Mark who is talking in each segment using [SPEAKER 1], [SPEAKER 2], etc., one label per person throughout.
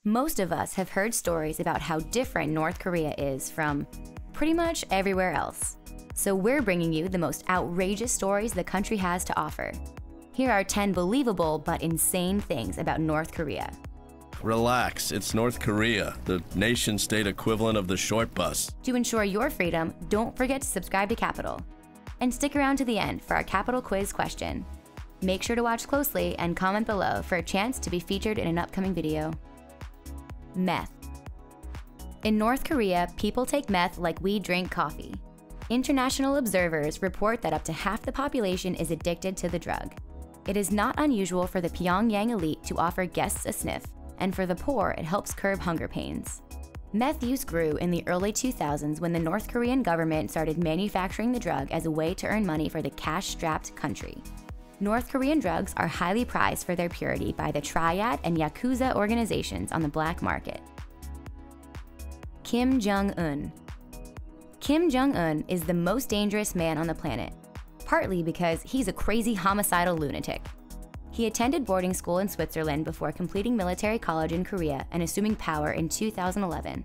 [SPEAKER 1] Most of us have heard stories about how different North Korea is from pretty much everywhere else. So we're bringing you the most outrageous stories the country has to offer. Here are 10 believable but insane things about North Korea.
[SPEAKER 2] Relax, it's North Korea, the nation-state equivalent of the short bus.
[SPEAKER 1] To ensure your freedom, don't forget to subscribe to Capital. And stick around to the end for our Capital quiz question. Make sure to watch closely and comment below for a chance to be featured in an upcoming video. Meth. In North Korea, people take meth like we drink coffee. International observers report that up to half the population is addicted to the drug. It is not unusual for the Pyongyang elite to offer guests a sniff, and for the poor, it helps curb hunger pains. Meth use grew in the early 2000s when the North Korean government started manufacturing the drug as a way to earn money for the cash-strapped country. North Korean drugs are highly prized for their purity by the triad and yakuza organizations on the black market. Kim Jong-un. Kim Jong-un is the most dangerous man on the planet, partly because he's a crazy homicidal lunatic. He attended boarding school in Switzerland before completing military college in Korea and assuming power in 2011.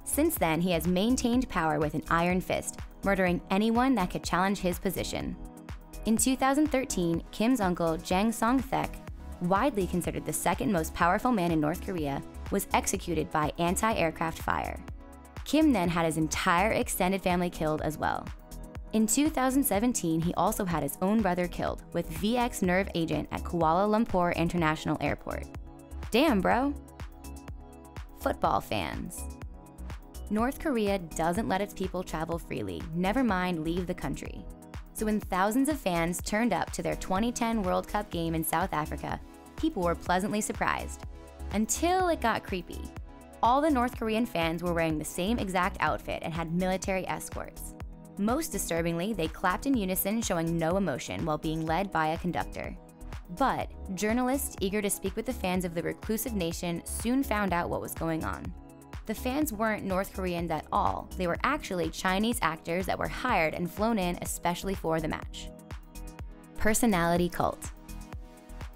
[SPEAKER 1] Since then, he has maintained power with an iron fist, murdering anyone that could challenge his position. In 2013, Kim's uncle, Jang Song-thaek, widely considered the second most powerful man in North Korea, was executed by anti-aircraft fire. Kim then had his entire extended family killed as well. In 2017, he also had his own brother killed with VX nerve agent at Kuala Lumpur International Airport. Damn, bro. Football fans. North Korea doesn't let its people travel freely, never mind leave the country. So when thousands of fans turned up to their 2010 World Cup game in South Africa, people were pleasantly surprised. Until it got creepy. All the North Korean fans were wearing the same exact outfit and had military escorts. Most disturbingly, they clapped in unison, showing no emotion while being led by a conductor. But journalists eager to speak with the fans of the reclusive nation soon found out what was going on. The fans weren't North Koreans at all. They were actually Chinese actors that were hired and flown in especially for the match. Personality cult.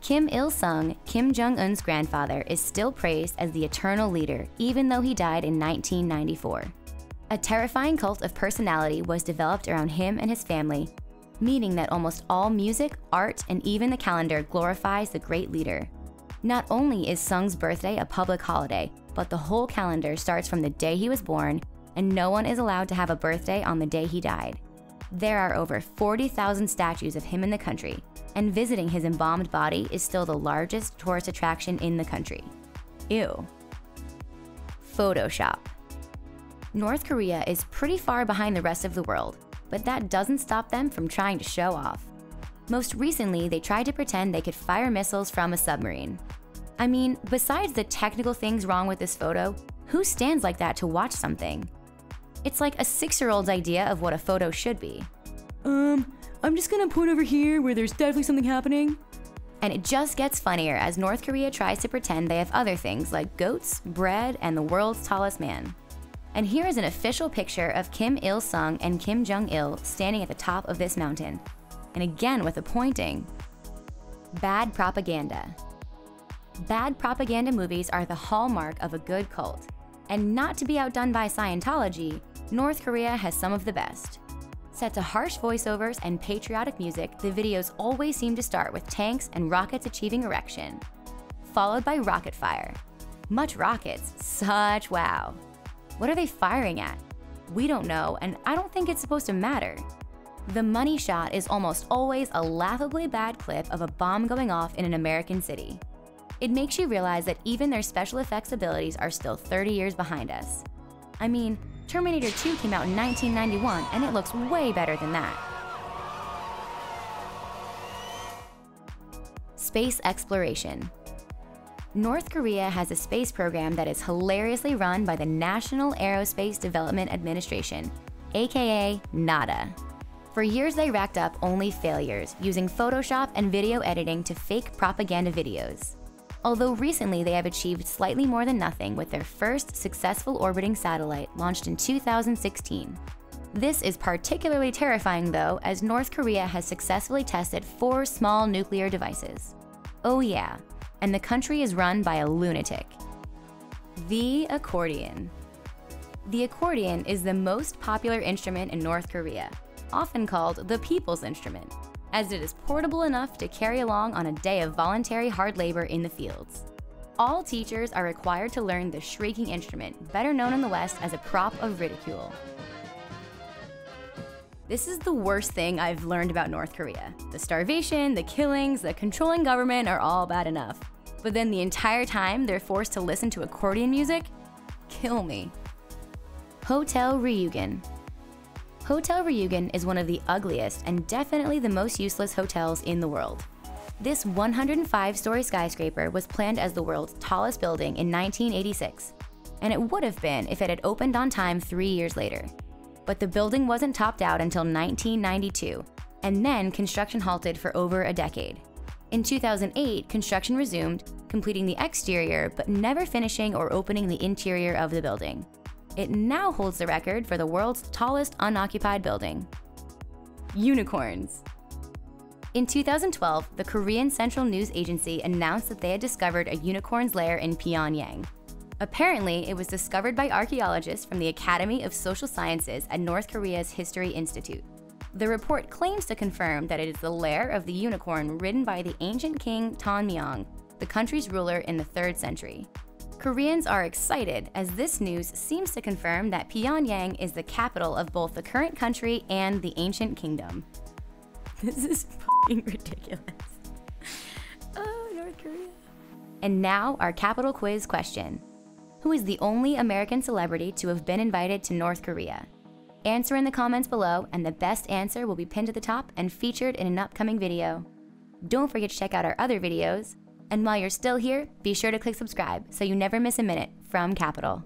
[SPEAKER 1] Kim Il-sung, Kim Jong-un's grandfather, is still praised as the eternal leader, even though he died in 1994. A terrifying cult of personality was developed around him and his family, meaning that almost all music, art, and even the calendar glorifies the great leader. Not only is Sung's birthday a public holiday, but the whole calendar starts from the day he was born, and no one is allowed to have a birthday on the day he died. There are over 40,000 statues of him in the country, and visiting his embalmed body is still the largest tourist attraction in the country. Ew. Photoshop. North Korea is pretty far behind the rest of the world, but that doesn't stop them from trying to show off. Most recently, they tried to pretend they could fire missiles from a submarine. I mean, besides the technical things wrong with this photo, who stands like that to watch something? It's like a 6-year-old's idea of what a photo should be. I'm just gonna point over here where there's definitely something happening. And it just gets funnier as North Korea tries to pretend they have other things like goats, bread, and the world's tallest man. And here is an official picture of Kim Il-sung and Kim Jong-il standing at the top of this mountain. And again with the pointing. Bad propaganda. Bad propaganda movies are the hallmark of a good cult. And not to be outdone by Scientology, North Korea has some of the best. Set to harsh voiceovers and patriotic music, the videos always seem to start with tanks and rockets achieving erection, followed by rocket fire. Much rockets, such wow. What are they firing at? We don't know, and I don't think it's supposed to matter. The money shot is almost always a laughably bad clip of a bomb going off in an American city. It makes you realize that even their special effects abilities are still 30 years behind us. I mean, Terminator 2 came out in 1991, and it looks way better than that. Space exploration. North Korea has a space program that is hilariously run by the National Aerospace Development Administration, aka NADA. For years, they racked up only failures, using Photoshop and video editing to fake propaganda videos. Although recently they have achieved slightly more than nothing with their first successful orbiting satellite launched in 2016. This is particularly terrifying though, as North Korea has successfully tested 4 small nuclear devices. Oh yeah, and the country is run by a lunatic. The accordion. The accordion is the most popular instrument in North Korea, often called the people's instrument, as it is portable enough to carry along on a day of voluntary hard labor in the fields. All teachers are required to learn the shrieking instrument, better known in the West as a prop of ridicule. This is the worst thing I've learned about North Korea. The starvation, the killings, the controlling government are all bad enough. But then the entire time they're forced to listen to accordion music? Kill me. Hotel Regan. Hotel Regan is one of the ugliest and definitely the most useless hotels in the world. This 105-story skyscraper was planned as the world's tallest building in 1986, and it would have been if it had opened on time 3 years later. But the building wasn't topped out until 1992, and then construction halted for over a decade. In 2008, construction resumed, completing the exterior but never finishing or opening the interior of the building. It now holds the record for the world's tallest unoccupied building. Unicorns. In 2012, the Korean Central News Agency announced that they had discovered a unicorn's lair in Pyongyang. Apparently, it was discovered by archaeologists from the Academy of Social Sciences at North Korea's History Institute. The report claims to confirm that it is the lair of the unicorn ridden by the ancient king Tanmyeong, the country's ruler in the 3rd century. Koreans are excited as this news seems to confirm that Pyongyang is the capital of both the current country and the ancient kingdom. This is fucking ridiculous. Oh, North Korea. And now our capital quiz question. Who is the only American celebrity to have been invited to North Korea? Answer in the comments below, and the best answer will be pinned to the top and featured in an upcoming video. Don't forget to check out our other videos. And while you're still here, be sure to click subscribe so you never miss a minute from Capital.